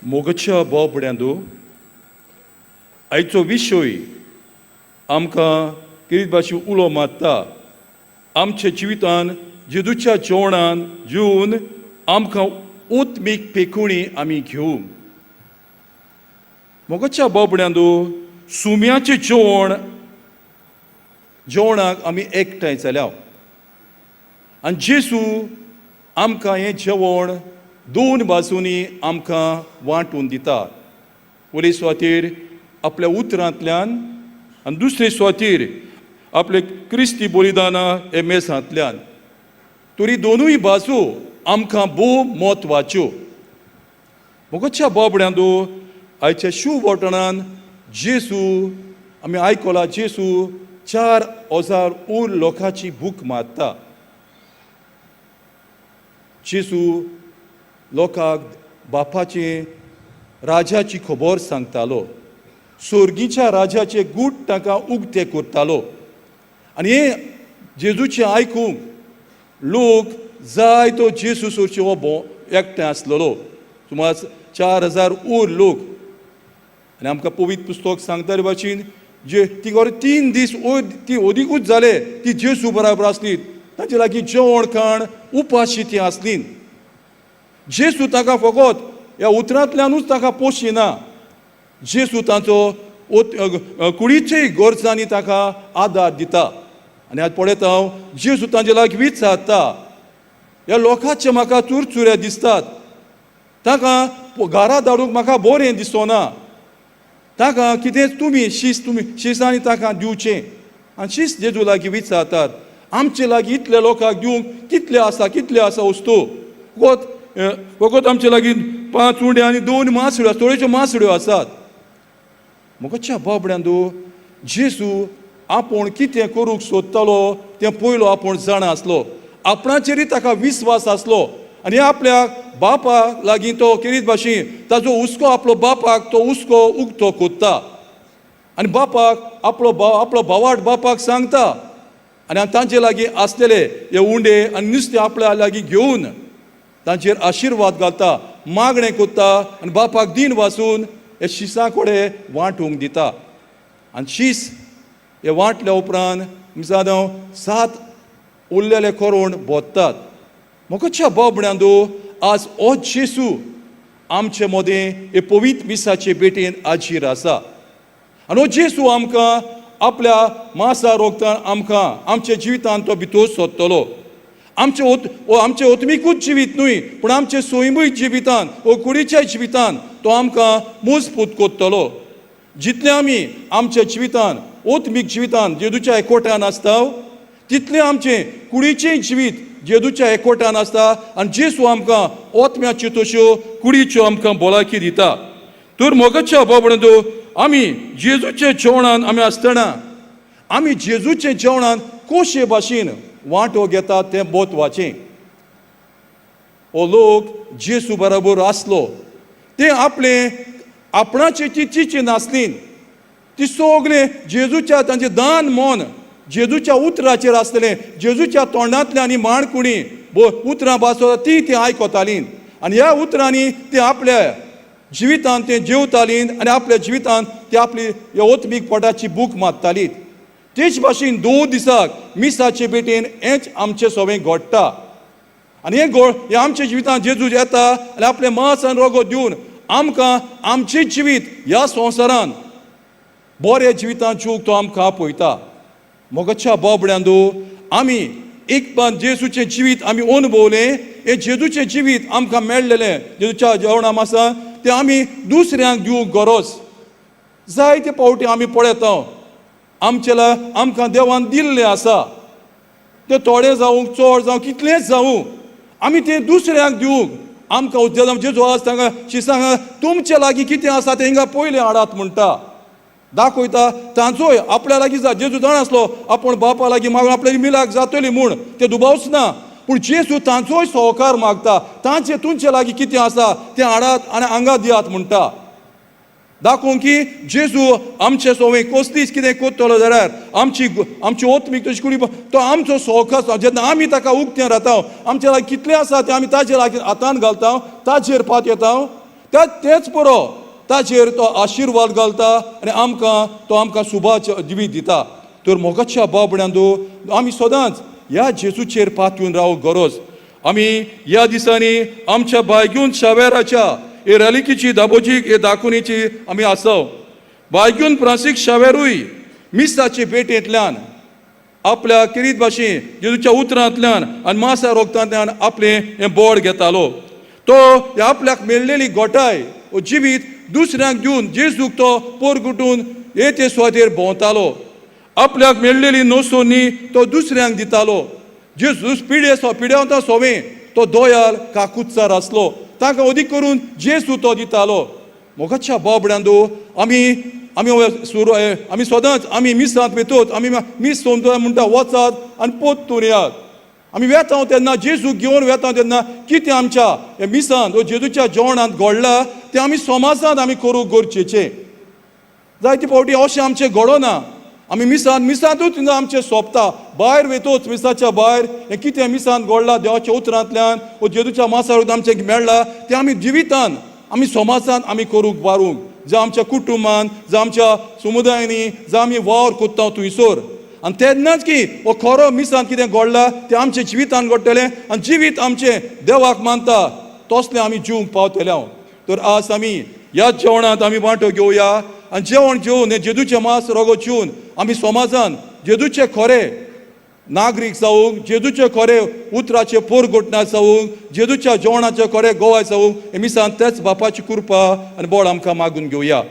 मोगच्या बोबड्यांदो आयचो विशय आमकां कितें भाशेन उलो मारता आमच्या जिवितान जेजूच्या जेवणान जेवन आमकां उत्मीक पेखुणी आमी घेवंक. मोगच्या बोबड्यांदो सुम्याचें जेवणाक आमी एकठांय जाल्या आनी जेजू आमकां हें जेवण दोन बाजूंनी आमकां वांटून दिता. पयले सुवातेर आपल्या उतरांतल्यान आनी दुसरे सुवातेर आपले क्रिस्ती बलिदाना हे मेसांतल्यान. तरी दोनूय बाजू आमकां भोव म्हत्वाच्यो. मोगच्या बोबड्यांदो आयच्या शुभ वटणान जेजू आमी आयकलां जेजू 4,000 उर लोकांची भूक मारता. जेजू लोकांक बापाचे राजाची खबर सांगतालो. स्वर्गीच्या राजाचे गूट ताका उक्ते करतालो. आनी हे जेजूचे आयकूंक लोक जाय तो जेजू सोरचे हो एकठांय आसलेलो. सुमार 4,000 उर लोक. आनी आमकां पवित्र पुस्तक सांगता ते भाशेन जे ती 3 दीस ती ओदिकूच जाले ती जेजू बराबर आसली. तांचे लागीं जेवण खाण उपाशी ती आसली. जेजू ताका फकत ह्या उतरांतल्यानूच ताका पोशिना. जेजू तांचो कुडीच्याय गरजांनी ताका आदार दिता. आनी आज पळयता हांव जेजू तांचे लागीं विचारता ह्या लोकांचे म्हाका चुरचुरे दिसतात. ताका घरा धाडूंक म्हाका बरें दिसना. ताका कितें तुमी शिसांनी ताका दिवचें. आनी शीस जेजू लागीं विचारतात आमचे लागीं इतले लोकांक दिवंक कितले आसा वस्तू. फकत आमचे लागीं 5 उंडे आनी 2 मासड्यो थोड्योश्यो मासड्यो आसात. मोगच्या बोबड्यांदो जेजू आपूण कितें करूंक सोदतालो तें पयलो आपूण जाणा आसलो. आपणाचेरय ताका विस्वास आसलो. आनी आपल्या बापा लागीं तो कितें भाशेन ताजो हुस्को आपलो बापाक तो हुस्को उक्तो कोत्ता. आनी बापाक आपलो भावाट बापाक सांगता. आनी तांचे लागीं आसलेले हे उंडे आनी नुस्तें आपल्या लागीं घेवन तांचेर आशिर्वाद घालता, मागणें कोत्ता आनी बापाक दिन वाचून हे शिसां कडेन वांटूंक दिता. आनी शीस हे वांटल्या उपरांत जावं 7 उरलेले करून बोत्तात. मोगच्या बोबड्यांदो आज हो जेजू आमचे मदें हे पवित्र मिसाचे भेटेन हाजीर आसा. आनी हो जेजू आमकां आपल्या मासा रोगतान आमकां आमच्या जिवितांत तो भितर सोदतलो. आमचे ओतमीकूच जिवीत न्हय पूण आमचे स्वयंभूय जिवितांत वो कुडीच्या जिवितांत तो आमकां मजबूत करतलो. जितले आमी आमच्या जिवितांत ओतमीक जिवितांत जेजूच्या एकवटान आसता तितले आमचे कुडीचें जिवीत जेजूच्या एकवटान आसता. आनी जेजू आमकां ओतम्याच्यो तश्यो कुडीच्यो आमकां भलायकी दिता. तर मोगच्या बोबड्यांदो आमी जेजूचे जेवणान आमी आसतना आमी जेजूचे जेवणान कशे भाशेन वांटो घेतात तें म्हत्वाचें. हो लोक जेजू बरोबर आसलो ते आपणाचे चिंतची नासली. ती सगळे जेजूच्या तांचे दान मोन जेजूच्या उतराचेर आसतलें. जेजूच्या तोंडांतल्यान माणकुणी उतरां भासता ती आयकतालीं. आनी ह्या उतरांनी ती आपल्या जिवितांत ते जेवतालीं आनी आपल्या जिवितांत ती आपली ओतमीक पोटाची भूक मारतालीं. तेच भाशेन 2 दिसाक मिसाचे भेटेन हेंच आमचें सगळें घडटा. आनी हे आमच्या जिवितांत जेजू येता आनी आपलें मांस आनी रगत दिवन आमकां आमचें जिवीत ह्या संवसारांत बऱ्या जिवितांत जिवंक तो आमकां आपयता. मोगच्या बोबड्यांदो आमी एक पान जेजूचें जिवीत आमी अनुभवलें. हे जेजूचें जिवीत आमकां मेळ्ळेलें जेजूच्या जेवणा मासा तें आमी दुसऱ्यांक दिवंक गरज. जायते फावटी आमी पळयता आमकां देवान दिल्लें आसा तें थोडें जावं चड जावं कितलेंच जावं आमी तें दुसऱ्यांक दिवंक आमकां जेजू आज तांकां शिसांक तुमचे लागीं कितें आसा तें हिंगा पयलें हाडात म्हणटा. दाखयता तांचोय आपल्या लागीं जेजू जाण आसलो आपूण बापा लागीं मागून आपल्या मिलाक जातली म्हूण तें दुबावच ना. पूण जेजू तांचोय सहकार मागता. तांचे तुमचे लागीं कितें आसा तें हाडात आनी हांगा दियात म्हणटा. दाखोवंक की जेजू आमचे सगळें कसलीच कितें करतलो जाल्यार आमची ओतमीक तशी कुडी तो आमचो सहकार जेन्ना आमी ताका उक्तें रावता आमचे लागीं कितलें आसा तें आमी ताचे लागीं हातान घालता ताचेर पात येता तेच पुरो ताचेर तो आशिर्वाद घालता आनी आमकां सुभाच जिवीत दिता. तर मोगाच्या बाबड्यांदो आमी सदांच ह्या जेजूचेर पातून रावंक गरज. आमी ह्या दिसांनी आमच्या बायग्यून शावेराच्या हे रलिकीची दाबोजी हे दाखोवणीची आमी आसव. बायग्यून फ्रांसीक शावेरूय मिसाचे भेटेंतल्यान आपल्या किरीत भाशेन जेजूच्या उतरांतल्यान आनी मासा रोगतांतल्यान आपलें हें बोड घेतालो. तो आपल्याक मेळलेली गोठाय जिवीत दुसऱ्यांक दिवन जेजूक तो पोरगुटून हे ते स्वादेर भोंवतालो. आपल्याक मेळलेली नोसोनी तो दुसऱ्यांक दितालो. जेजूस पिड्यावता सोवें तो दोयाल काकुत्सार आसलो. ताका अदीक करून जेजू तो दितालो. मोगाच्या बाबड्यांदो आमी सदांच आमी मिसांत वेतोत. आमी मीस सोमतो म्हणटा वचात आनी पोत्तून येयात. आमी वेता तेन्ना जेजूक घेवन वेता तेन्ना कितें आमच्या हे मिसांत जेजूच्या जेवणांत घडलां तें आमी समाजांत आमी करूंक गरजेचें. जायते फावटी अशें आमचें घडोना. आमी मिसांतूच आमचें सोंपता. भायर वेतोच मिसाच्या भायर हें कितें मिसांत घडलां देवाच्या उतरांतल्यान जेजूच्या मासारूत आमचें मेळ्ळां तें आमी जिवितांत आमी समाजांत आमी करूंक बारूंक. जावं आमच्या कुटुंबान जावं आमच्या समुदायांनी जावं आमी वावर कोत्ता थंयसर. आनी तेन्नाच की हो खरो मिसांत कितें घडलां तें आमच्या जिवितांत घडटलें आनी जिवीत आमचें देवाक मानता तसलें आमी जिवंक पावतले. तर आज आमी ह्या जेवणांत आमी वांटो घेवया आनी जेवण जेवन हें जेजूचें मास रगो जेवन आमी समाजांत जेजूचे खरें नागरीक जावूंक, जेजूचे खरें उतराचे पोरगोटणार जावूंक, जेजूच्या जेवणाचे खरें गोवाय जावूंक हे मिसांत तेच बापाची कृपा आनी बोड आमकां मागून घेवया.